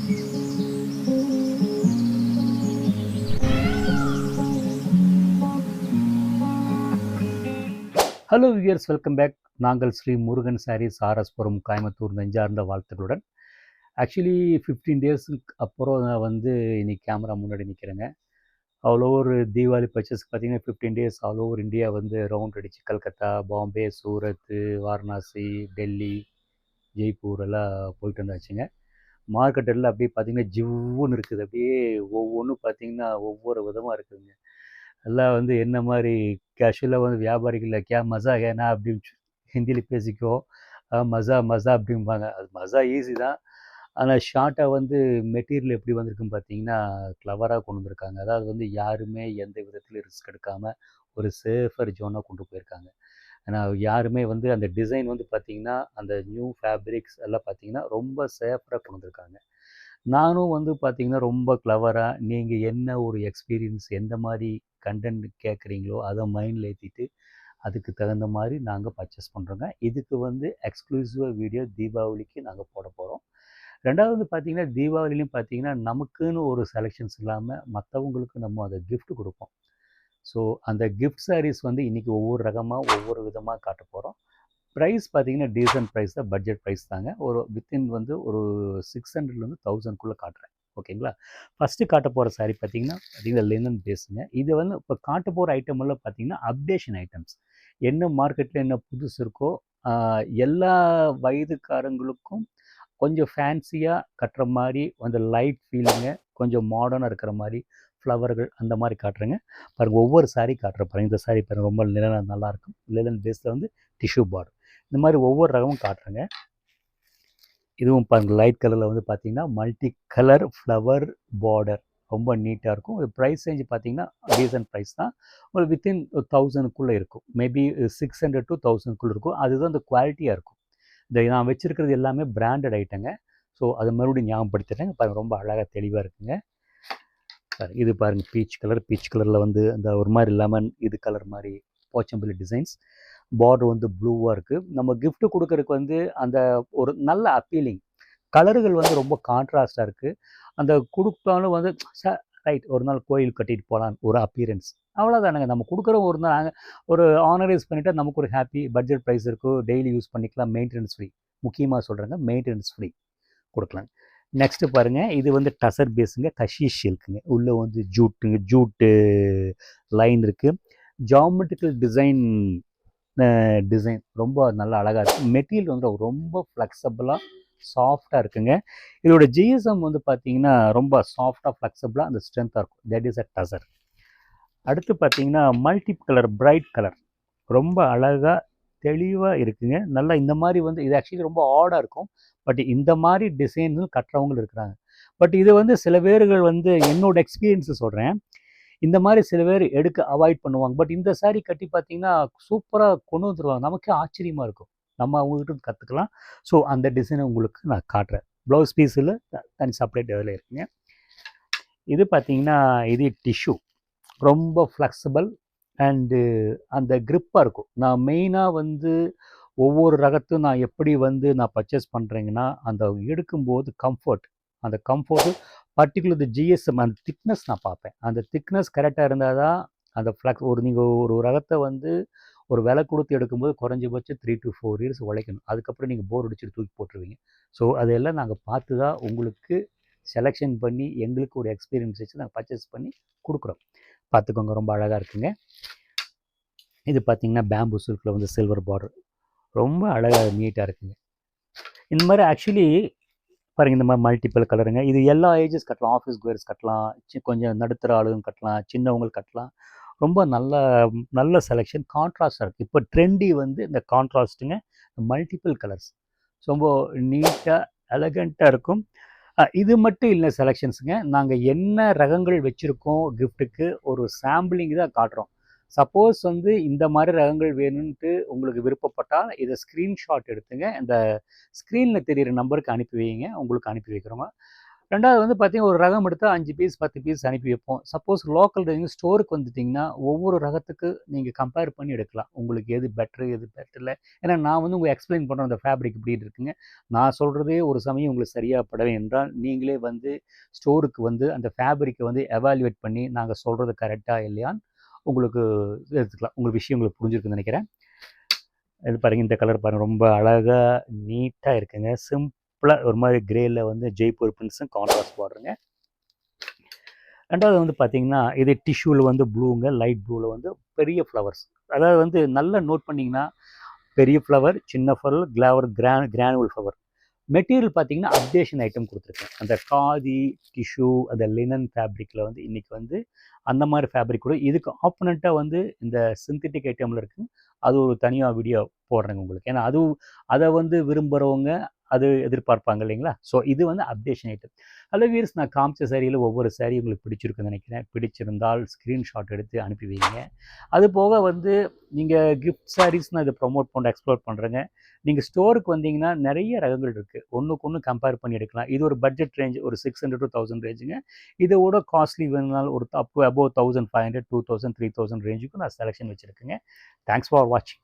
Hello wears, welcome back. நாங்கள் ஸ்ரீ முருகன் சாரீஸ், ஆர்எஸ்புரம், கோயம்புத்தூர் நெஞ்சார்ந்த வாழ்த்துக்களுடன். ஆக்சுவலி 15 டேஸுக்கு அப்புறம் நான் வந்து இன்னைக்கு கேமரா முன்னாடி நிற்கிறேங்க. அவ்வளோ ஒரு தீபாவளி பர்ச்சேஸ்க்கு பார்த்தீங்கன்னா 15 டேஸ் ஆல் ஓவர் இந்தியா வந்து ரவுண்ட் அடிச்சு கல்கத்தா, பாம்பே, சூரத், வாரணாசி, டெல்லி, ஜெய்ப்பூர் எல்லாம் போயிட்டு வந்தாச்சுங்க. மார்க்கெட் எல்லாம் அப்படியே பார்த்தீங்கன்னா ஜிவ்வுன்னு இருக்குது. அப்படியே ஒவ்வொன்றும் பார்த்தீங்கன்னா ஒவ்வொரு விதமாக இருக்குதுங்க. எல்லாம் வந்து என்ன மாதிரி கேஷுவலாக வந்து வியாபாரிகள் கே மசா ஏனா அப்படின்னு ஹிந்தியில் பேசிக்கோ, மசா மசா அப்படிம்பாங்க. அது மசா ஈஸி தான். ஆனால் ஷார்ட்டாக வந்து மெட்டீரியல் எப்படி வந்திருக்குன்னு பார்த்தீங்கன்னா கிளவராக கொண்டு வந்திருக்காங்க. அதாவது வந்து யாருமே எந்த விதத்துலையும் ரிஸ்க் எடுக்காமல் ஒரு சேஃபர் ஜோனாக கொண்டு போயிருக்காங்க. ஏன்னா யாருமே வந்து அந்த டிசைன் வந்து பார்த்தீங்கன்னா அந்த நியூ ஃபேப்ரிக்ஸ் எல்லாம் பார்த்தீங்கன்னா ரொம்ப சேஃபராக கொண்டு வந்திருக்காங்க. நானும் வந்து பார்த்தீங்கன்னா ரொம்ப கிளவராக நீங்கள் என்ன ஒரு எக்ஸ்பீரியன்ஸ் எந்த மாதிரி கண்டென்ட் கேட்குறீங்களோ அதை மைண்டில் ஏற்றிட்டு அதுக்கு தகுந்த மாதிரி நாங்கள் பர்ச்சேஸ் பண்ணுறோங்க. இதுக்கு வந்து எக்ஸ்க்ளூசிவாக வீடியோ தீபாவளிக்கு நாங்கள் போட போகிறோம். ரெண்டாவது பார்த்தீங்கன்னா தீபாவளிலையும் பார்த்தீங்கன்னா நமக்குன்னு ஒரு செலெக்ஷன்ஸ் இல்லாமல் மற்றவங்களுக்கு நம்ம அதை gift கொடுப்போம். ஸோ அந்த கிஃப்ட் சாரீஸ் வந்து இன்றைக்கி ஒவ்வொரு ரகமாக ஒவ்வொரு விதமாக காட்ட போகிறோம். ப்ரைஸ் பார்த்தீங்கன்னா டீசன்ட் ப்ரைஸ் தான், பட்ஜெட் ப்ரைஸ் தாங்க. ஒரு வித்தின் வந்து ஒரு 600லேருந்து 1000க்குள்ளே காட்டுறேன். ஓகேங்களா? ஃபஸ்ட்டு காட்ட போகிற சாரீ பார்த்தீங்கன்னா லினன் பேஸுங்க. இது வந்து இப்போ காட்ட போகிற ஐட்டம் எல்லாம் பார்த்தீங்கன்னா அப்டேஷன் ஐட்டம்ஸ். என்ன மார்க்கெட்டில் என்ன புதுசு இருக்கோ எல்லா வயதுக்காரங்களுக்கும் கொஞ்சம் ஃபேன்சியாக கட்டுற மாதிரி அந்த லைட் ஃபீலிங்க கொஞ்சம் மாடர்னாக இருக்கிற மாதிரி ஃப்ளவர்கள் அந்த மாதிரி காட்டுறேங்க. பாருங்கள் ஒவ்வொரு சாரீ காட்டுறேன் பாருங்கள். இந்த சாரீ பாருங்கள் ரொம்ப நல்லாயிருக்கும். லினன் பேஸில் வந்து டிஷ்யூ பார்டர். இந்த மாதிரி ஒவ்வொரு ரகமும் காட்டுறேங்க. இதுவும் பாருங்கள் லைட் கலரில் வந்து பார்த்தீங்கன்னா மல்டி கலர் ஃப்ளவர் பார்டர் ரொம்ப நீட்டாக இருக்கும். ஒரு ப்ரைஸ் ரேஞ்சு பார்த்தீங்கன்னா டீசன்ட் ப்ரைஸ் தான். ஒரு வித்தின் 1000க்குள்ளே இருக்கும். மேபி 600 to 1000க்குள்ளே இருக்கும். அதுதான் அந்த குவாலிட்டியாக இருக்கும். இந்த நான் வச்சுருக்கிறது எல்லாமே பிராண்டட் ஐட்டங்க. ஸோ அது மறுபடியும் ஞாபகப்படுத்துகிறேன். பாருங்கள் ரொம்ப அழகாக தெளிவாக இருக்குங்க. இது பாருங்கள் பீச் கலரில் வந்து அந்த ஒரு மாதிரி லெமன் இது கலர் மாதிரி போச்சம்பள்ளி டிசைன்ஸ். பார்டர் வந்து ப்ளூவாக இருக்குது. நம்ம gift கொடுக்கறதுக்கு வந்து அந்த ஒரு நல்ல அப்பீலிங் கலர்கள் வந்து ரொம்ப கான்ட்ராஸ்டாக இருக்குது. அந்த கொடுத்தாலும் வந்து ரைட் ஒரு நாள் கோயில் கட்டிட்டு போகலான்னு ஒரு அப்பியரன்ஸ் அவ்வளோதானுங்க. நம்ம கொடுக்குற ஒரு நாள் ஒரு ஆனரைஸ் பண்ணிவிட்டா நமக்கு ஒரு ஹாப்பி. பட்ஜெட் ப்ரைஸ் இருக்கும், டெய்லி யூஸ் பண்ணிக்கலாம், மெயின்டெனன்ஸ் ஃப்ரீ. முக்கியமாக சொல்கிறேங்க, மெயின்டெனன்ஸ் ஃப்ரீ கொடுக்கலாம். நெக்ஸ்ட்டு பாருங்கள், இது வந்து டசர் பேஸுங்க, கஷீஷ் சில்க்குங்க. உள்ளே வந்து ஜூட்டு லைன் இருக்குது. ஜாமெட்ரிக்கல் டிசைன் ரொம்ப நல்லா அழகாக இருக்குது. மெட்டீரியல் வந்து ரொம்ப ஃப்ளெக்சபிளாக சாஃப்டாக இருக்குங்க. இதோட ஜிஎஸ்எம் வந்து பார்த்தீங்கன்னா ரொம்ப சாஃப்டாக ஃப்ளெக்சபிளாக அந்த ஸ்ட்ரென்த்தாக இருக்கும். That is a tussar. அடுத்து பார்த்தீங்கன்னா மல்டி கலர் பிரைட் கலர் ரொம்ப அழகாக தெளிவாக இருக்குங்க. நல்லா இந்த மாதிரி வந்து இது ஆக்சுவலி ரொம்ப ஆடாக இருக்கும். பட் இந்த மாதிரி டிசைன் கட்டுறவங்களும் இருக்கிறாங்க. பட் இது வந்து சில பேர்கள் வந்து என்னோட எக்ஸ்பீரியன்ஸை சொல்கிறேன். இந்த மாதிரி சில பேர் எடுக்க அவாய்ட் பண்ணுவாங்க. பட் இந்த சாரீ கட்டி பார்த்தீங்கன்னா சூப்பராக கொண்டு வந்துடுவாங்க. நமக்கே ஆச்சரியமாக இருக்கும். நம்ம அவங்ககிட்ட கற்றுக்கலாம். ஸோ அந்த டிசைனை உங்களுக்கு நான் காட்டுறேன். ப்ளவுஸ் பீஸில் தனி செப்பரேட் இதில் இருக்குங்க. இது பார்த்தீங்கன்னா இது டிஷ்யூ ரொம்ப ஃப்ளெக்சிபிள் அண்டு அந்த க்ரிப்பாக இருக்கும். நான் மெயினாக வந்து ஒவ்வொரு ரகத்தையும் நான் எப்படி வந்து நான் பர்ச்சேஸ் பண்ணுறேங்கன்னா அந்த எடுக்கும்போது அந்த கம்ஃபர்ட்டு பர்டிகுலர் ஜிஎஸ்எம் அந்த திக்னஸ் நான் பார்ப்பேன். அந்த திக்னஸ் கரெக்டாக இருந்தால் தான் அந்த நீங்கள் ஒரு ரகத்தை வந்து ஒரு விலை கொடுத்து எடுக்கும்போது குறைஞ்சபட்சம் 3 to 4 years உழைக்கணும். அதுக்கப்புறம் நீங்கள் போர் அடிச்சுட்டு தூக்கி போட்டுருவீங்க. ஸோ அதெல்லாம் நாங்கள் பார்த்து தான் உங்களுக்கு செலெக்ஷன் பண்ணி எங்களுக்கு ஒரு எக்ஸ்பீரியன்ஸ் வச்சு நாங்கள் பர்ச்சேஸ் பண்ணி கொடுக்குறோம். பார்த்துக்கோங்க, ரொம்ப அழகாக இருக்குங்க. இது பார்த்திங்கன்னா பேம்பு சில்கில் வந்து சில்வர் பார்டர் ரொம்ப அழகாக நீட்டாக இருக்குங்க. இந்த மாதிரி ஆக்சுவலி பாருங்கள் இந்த மாதிரி மல்டிபிள் கலருங்க. இது எல்லா ஏஜஸ் கட்டலாம். ஆஃபீஸ் கோயர்ஸ் கட்டலாம், கொஞ்சம் நடுத்தர ஆளுங்க கட்டலாம், சின்னவங்களுக்கு கட்டலாம். ரொம்ப நல்ல செலெக்ஷன் கான்ட்ராஸ்டாக இருக்குது. இப்போ ட்ரெண்டி வந்து இந்த கான்ட்ராஸ்ட்டுங்க, மல்டிபிள் கலர்ஸ் ரொம்ப நீட்டாக எலகண்ட்டாக இருக்கும். இது மட்டும் இல்லை செலெக்ஷன்ஸுங்க. நாங்கள் என்ன ரகங்கள் வச்சுருக்கோம் கிஃப்ட்டுக்கு ஒரு சாம்பிளிங் தான் காட்டுறோம். சப்போஸ் வந்து இந்த மாதிரி ரகங்கள் வேணும்ன்ட்டு உங்களுக்கு விருப்பப்பட்டால் இதை ஸ்க்ரீன்ஷாட் எடுத்துங்க. இந்த ஸ்க்ரீனில் தெரிகிற நம்பருக்கு அனுப்பி வைங்க, உங்களுக்கு அனுப்பி வைக்கிறோங்க. ரெண்டாவது வந்து பார்த்தீங்கன்னா ஒரு ரகம் எடுத்தால் 5 பீஸ் 10 பீஸ் அனுப்பி வைப்போம். சப்போஸ் லோக்கல் நீங்கள் ஸ்டோருக்கு வந்துட்டிங்கன்னா ஒவ்வொரு ரகத்துக்கு நீங்கள் கம்பேர் பண்ணி எடுக்கலாம். உங்களுக்கு எது பெட்ரு எது பெட்டர் இல்லை. ஏன்னா நான் வந்து உங்களுக்கு எக்ஸ்பிளைன் பண்ணுறேன் அந்த ஃபேப்ரிக் இப்படி இருக்குங்க. நான் சொல்கிறதே ஒரு சமயம் உங்களுக்கு சரியாக படவே என்றால் நீங்களே வந்து ஸ்டோருக்கு வந்து அந்த ஃபேப்ரிக்கை வந்து எவாலுவேட் பண்ணி நாங்கள் சொல்கிறது கரெக்டாக இல்லையான்னு உங்களுக்கு எடுத்துக்கலாம். உங்களுக்கு விஷயம் உங்களுக்கு புரிஞ்சிருக்குன்னு நினைக்கிறேன். இது பாருங்கள், இந்த கலர் பாருங்கள், ரொம்ப அழகாக நீட்டாக இருக்குங்க. சிம்பிளாக ஒரு மாதிரி கிரேயில் வந்து ஜெய்ப்பூர் பிரிண்ட்ஸும் கான்ட்ராஸ்ட் பார்டருங்க. ரெண்டாவது வந்து பார்த்தீங்கன்னா இது டிஷ்யூவில் வந்து ப்ளூங்க, லைட் ப்ளூவில் வந்து பெரிய ஃப்ளவர்ஸ். அதாவது வந்து நல்லா நோட் பண்ணிங்கன்னா பெரிய ஃப்ளவர், சின்ன ஃப்ளவர், கிரானுவல் ஃப்ளவர். மெட்டீரியல் பார்த்தீங்கன்னா அப்டேஷன் ஐட்டம் கொடுத்துருக்கேன். அந்த காதி டிஷ்யூ அந்த லினன் ஃபேப்ரிக்கில் வந்து இன்றைக்கி வந்து அந்த மாதிரி ஃபேப்ரிக் கூட இதுக்கு ஆப்போனண்ட்டாக வந்து இந்த சிந்தட்டிக் ஐட்டமில் இருக்குது. அது ஒரு தனியாக வீடியோ போடுறேங்க உங்களுக்கு. ஏன்னா அதை வந்து விரும்புகிறவங்க அது எதிர்பார்ப்பாங்க இல்லைங்களா? ஸோ இது வந்து அப்டேஷன் ஐட்டம். ஹலோ வியர்ஸ், நான் காமிச்ச சாரியில் ஒவ்வொரு சாரி உங்களுக்கு பிடிச்சிருக்குன்னு நினைக்கிறேன். பிடிச்சிருந்தால் ஸ்க்ரீன்ஷாட் எடுத்து அனுப்பி வைங்க. அது போக வந்து நீங்கள் கிஃப்ட் சாரீஸ் நான் இதை ப்ரொமோட் பண்ண எக்ஸ்ப்ளோர் பண்ணுறேங்க. நீங்கள் ஸ்டோருக்கு வந்தீங்கன்னா நிறைய ரகங்கள் இருக்குது. ஒன்றுக்கு ஒன்று கம்பேர் பண்ணி எடுக்கலாம். இது ஒரு பட்ஜெட் ரேஞ்ச், ஒரு 600 to 1000 ரேஞ்சுங்க. இதோட காஸ்ட்லி வேணுனாலும் ஒரு அபோவ் 1500, 2000, 3000 ரேஞ்சுக்கும் நான் செலெக்ஷன் வச்சுருக்கேங்க. தேங்க்ஸ் ஃபார் வாட்சிங்.